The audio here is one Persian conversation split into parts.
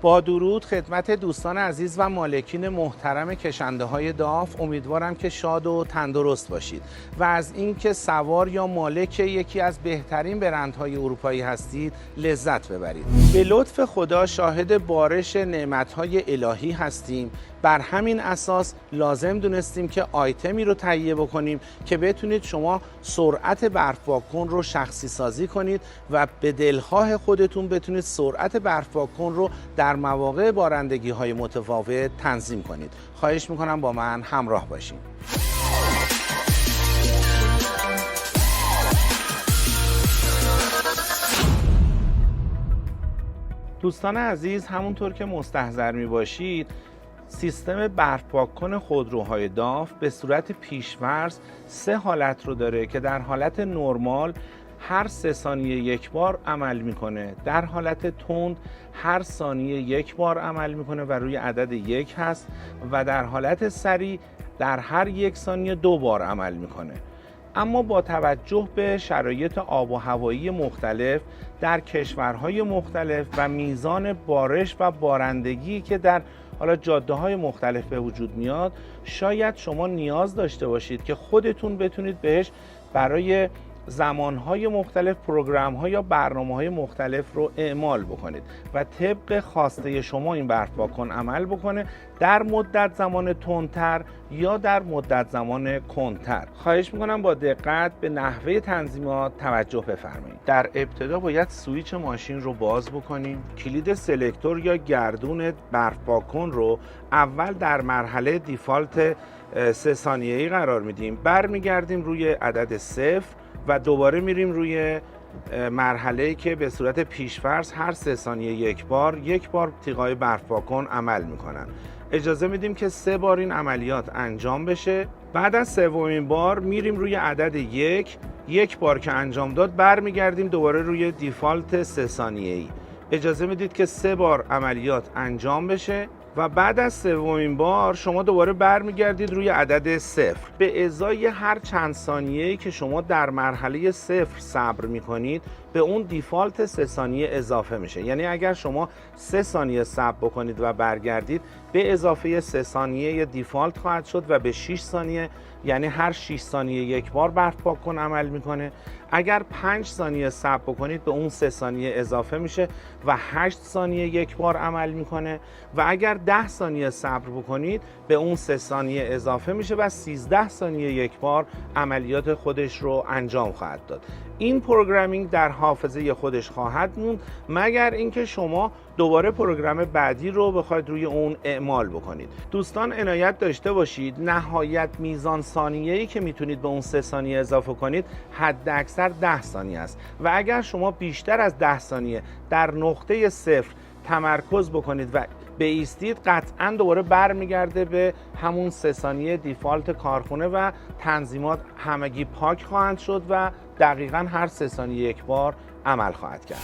با درود خدمت دوستان عزیز و مالکین محترم کشنده‌های داف، امیدوارم که شاد و تندرست باشید و از اینکه سوار یا مالک یکی از بهترین برندهای اروپایی هستید لذت ببرید. به لطف خدا شاهد بارش نعمت‌های الهی هستیم. بر همین اساس لازم دونستیم که آیتمی رو تهیه بکنیم که بتونید شما سرعت برف واکن رو شخصی سازی کنید و به دلخواه خودتون بتونید سرعت برف واکن رو در مواقع بارندگی‌های متفاوت تنظیم کنید. خواهش میکنم با من همراه باشین. دوستان عزیز، همونطور که مستحضر می باشید سیستم برف پاک‌کن خودروهای داف به صورت پیش‌فرض 3 حالت رو داره که در حالت نرمال هر 3 ثانیه یک بار عمل میکنه، در حالت تند هر ثانیه یک بار عمل میکنه و روی عدد 1 هست و در حالت سریع در هر 1 ثانیه 2 بار عمل میکنه. اما با توجه به شرایط آب و هوایی مختلف در کشورهای مختلف و میزان بارش و بارندگی که در جاده‌های مختلف به وجود میاد، شاید شما نیاز داشته باشید که خودتون بتونید بهش برای زمانهای مختلف پروگرام‌ها یا برنامه‌های مختلف رو اعمال بکنید و طبق خواسته شما این برف واکن عمل بکنه در مدت زمان تندتر یا در مدت زمان کندتر. خواهش میکنم با دقت به نحوه تنظیمات توجه بفرمایید. در ابتدا باید سویچ ماشین رو باز بکنیم. کلید سلکتور یا گردون برف واکن رو اول در مرحله دیفالت 3 ثانیه‌ای قرار میدیم، برمیگردیم روی عدد 0 و دوباره میریم روی مرحله‌ای که به صورت پیش‌فرض هر 3 ثانیه یک بار تیغ‌های برف واکن عمل میکنن. اجازه میدیم که 3 بار این عملیات انجام بشه. بعد از 3مین بار میریم روی عدد 1 بار که انجام داد برمیگردیم دوباره روی دیفالت 3 ثانیه‌ای. اجازه میدید که 3 بار عملیات انجام بشه و بعد از 3مین بار شما دوباره برمیگردید روی عدد 0. به ازای هر چند ثانیه‌ای که شما در مرحله 0 صبر میکنید به اون دیفالت 3 ثانیه اضافه میشه. یعنی اگر شما 3 ثانیه صبر بکنید و برگردید به اضافه 3 ثانیه دیفالت خواهد شد و به 6 ثانیه، یعنی هر 6 ثانیه یک بار برف پاک‌کن عمل میکنه. اگر 5 ثانیه صبر بکنید به اون 3 ثانیه اضافه میشه و 8 ثانیه یک بار عمل میکنه و اگر 10 ثانیه صبر بکنید به اون 3 ثانیه اضافه میشه و 13 ثانیه یک بار عملیات خودش رو انجام خواهد داد. این پروگرامینگ در حافظه خودش خواهد موند مگر اینکه شما دوباره پروگرام بعدی رو بخواید روی اون اعمال بکنید. دوستان عنایت داشته باشید نهایت میزان ثانیه‌ای که میتونید به اون 3 ثانیه اضافه کنید حد اکثر 10 ثانیه است و اگر شما بیشتر از 10 ثانیه در نقطه 0 تمرکز بکنید و بایستید قطعا دوباره برمیگرده به همون 3 ثانیه دیفالت کارخونه و تنظیمات همگی پاک خواهند شد و دقیقا هر 3 ثانیه یک بار عمل خواهد کرد.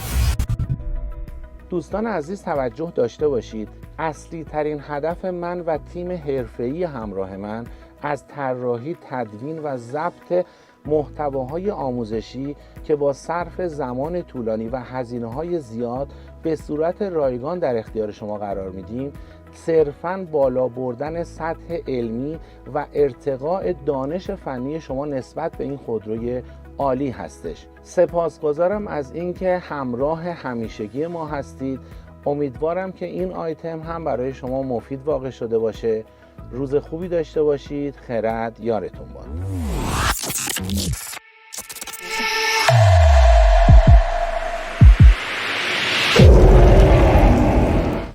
دوستان عزیز توجه داشته باشید اصلی ترین هدف من و تیم حرفه‌ای همراه من از طراحی، تدوین و ضبط محتواهای آموزشی که با صرف زمان طولانی و هزینه‌های زیاد به صورت رایگان در اختیار شما قرار میدیم صرفاً بالا بردن سطح علمی و ارتقاء دانش فنی شما نسبت به این خودروی عالی هستش. سپاسگزارم از اینکه همراه همیشگی ما هستید. امیدوارم که این آیتم هم برای شما مفید واقع شده باشه. روز خوبی داشته باشید. خرد یارتون باد.